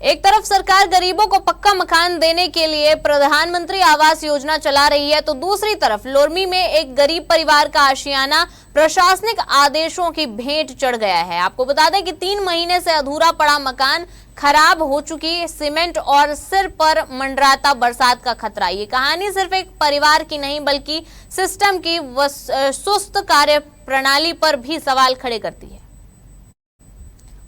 एक तरफ सरकार गरीबों को पक्का मकान देने के लिए प्रधानमंत्री आवास योजना चला रही है, तो दूसरी तरफ लोरमी में एक गरीब परिवार का आशियाना प्रशासनिक आदेशों की भेंट चढ़ गया है। आपको बता दें कि 3 महीने से अधूरा पड़ा मकान, खराब हो चुकी सीमेंट और सिर पर मंडराता बरसात का खतरा। ये कहानी सिर्फ एक परिवार की नहीं बल्कि सिस्टम की सुस्त कार्य प्रणाली पर भी सवाल खड़े करती है।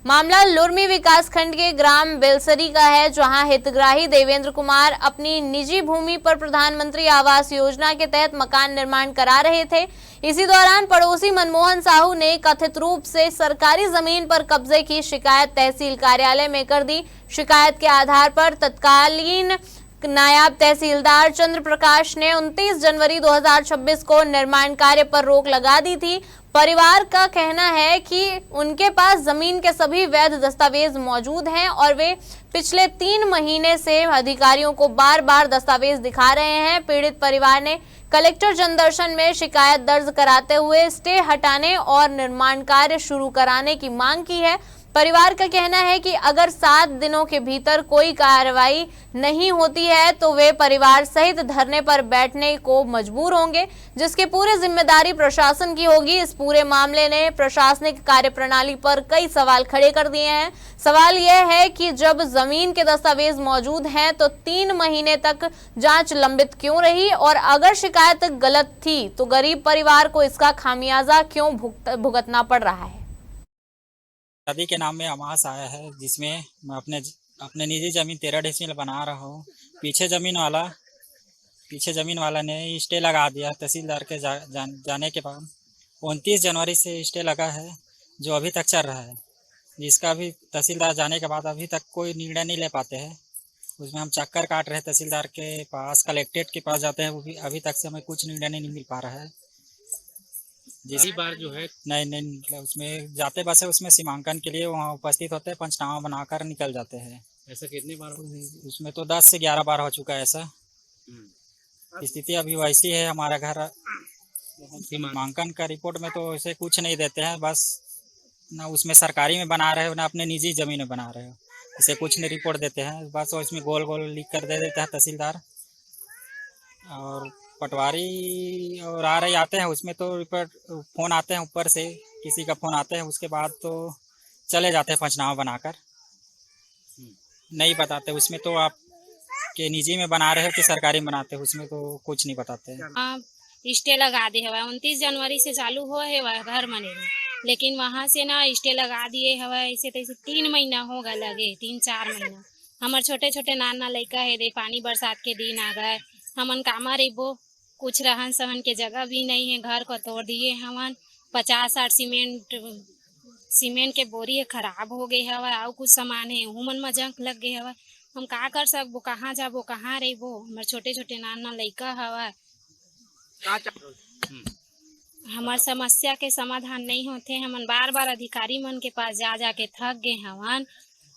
मामला लोरमी विकास खंड के ग्राम बेलसरी का है, जहां हितग्राही देवेंद्र कुमार अपनी निजी भूमि पर प्रधानमंत्री आवास योजना के तहत मकान निर्माण करा रहे थे। इसी दौरान पड़ोसी मनमोहन साहू ने कथित रूप से सरकारी जमीन पर कब्जे की शिकायत तहसील कार्यालय में कर दी। शिकायत के आधार पर तत्कालीन नायब तहसीलदार चंद्र प्रकाश ने 29 जनवरी 2026 को निर्माण कार्य पर रोक लगा दी थी। परिवार का कहना है कि उनके पास जमीन के सभी वैध दस्तावेज मौजूद हैं और वे पिछले 3 महीने से अधिकारियों को बार बार दस्तावेज दिखा रहे हैं। पीड़ित परिवार ने कलेक्टर जनदर्शन में शिकायत दर्ज कराते हुए स्टे हटाने और निर्माण कार्य शुरू कराने की मांग की है। परिवार का कहना है कि अगर 7 दिनों के भीतर कोई कार्रवाई नहीं होती है तो वे परिवार सहित धरने पर बैठने को मजबूर होंगे, जिसकी पूरी जिम्मेदारी प्रशासन की होगी। इस पूरे मामले ने प्रशासनिक कार्यप्रणाली पर कई सवाल खड़े कर दिए हैं। सवाल यह है कि जब जमीन के दस्तावेज मौजूद हैं तो 3 महीने तक जांच लंबित क्यों रही, और अगर शिकायत गलत थी तो गरीब परिवार को इसका खामियाजा क्यों भुगतना पड़ रहा है। सभी के नाम में आवास आया है, जिसमें मैं अपने निजी ज़मीन 13 डिसमिल बना रहा हूँ। पीछे ज़मीन वाला ने स्टे लगा दिया तहसीलदार के जाने के बाद। 29 जनवरी से स्टे लगा है, जो अभी तक चल रहा है, जिसका भी तहसीलदार जाने के बाद अभी तक कोई निर्णय नहीं ले पाते हैं। उसमें हम चक्कर काट रहे हैं, तहसीलदार के पास, कलेक्ट्रेट के पास जाते हैं, वो भी अभी तक से हमें कुछ निर्णय नहीं मिल पा रहा है। इसी बार जो है नहीं मतलब उसमें जाते बस है, उसमें सीमांकन के लिए वहाँ उपस्थित होते हैं, पंचनामा बनाकर निकल जाते हैं। ऐसा कितनी बार उसमें तो 10 से 11 बार हो चुका है ऐसा। स्थिति अभी वैसी है। हमारा घर सीमांकन का रिपोर्ट में तो ऐसे कुछ नहीं देते हैं, बस ना उसमें सरकारी में बना रहे हो ना अपने निजी जमीन में बना रहे हो, इसे कुछ नहीं रिपोर्ट देते हैं। बस उसमें गोल गोल लिख कर दे देते हैं तहसीलदार और पटवारी और आते हैं। उसमें तो रिपोर्ट फ़ोन आते हैं ऊपर से, किसी का फ़ोन आते हैं, उसके बाद तो चले जाते हैं पंचनामा बनाकर, नहीं बताते। उसमें तो आप के निजी में बना रहे हो कि सरकारी में बनाते हो, उसमें तो कुछ नहीं बताते हैं। स्टे लगा दे हवा 29 जनवरी से चालू हो है घर मने, लेकिन वहाँ से ना स्टे लगा दिए हवा। ऐसे तैसे 3 महीना हो गए, लगे 3-4 महीना। हमारे छोटे छोटे नाना लड़का है दे, पानी बरसात के दिन आ गए, हमन कामा रेबो, कुछ रहन सहन के जगह भी नहीं है, घर को तोड़ दिए हमन। 50-60 सीमेंट के बोरी खराब हो गए हवा, और कुछ सामान है हुमन में जंग लग गए हवा। हम का कर सकबो, कहाँ जाबो, कहाँ रहबो। हमारे छोटे छोटे नाना लड़का हवा। हमार समस्या के समाधान नहीं होते। हमन बार बार अधिकारी मन के पास जा के थक गए हवन।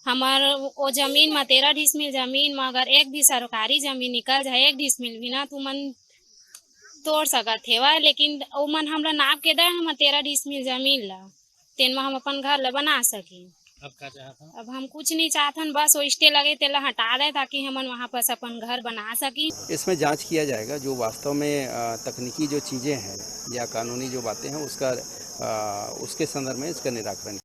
हमार वो जमीन में 13 डिसमिल जमीन में अगर एक भी सरकारी जमीन निकल जाए 1 डिसमिल भी ना, तो मन तोड़ सकत हेवा, लेकिन वो मन हमरा नाप के दे हम 13 डिसमिल जमीन ला, तेन में हम अपन घर ला बना सके। अब क्या चाहता? अब हम कुछ नहीं चाहतन, बस वो स्टे लगे तेला हटा दे ताकि हमन वहाँ पर अपन घर बना सकी। इसमें जांच किया जाएगा जो वास्तव में तकनीकी जो चीज़ें हैं या कानूनी जो बातें हैं उसके संदर्भ में इसका निराकरण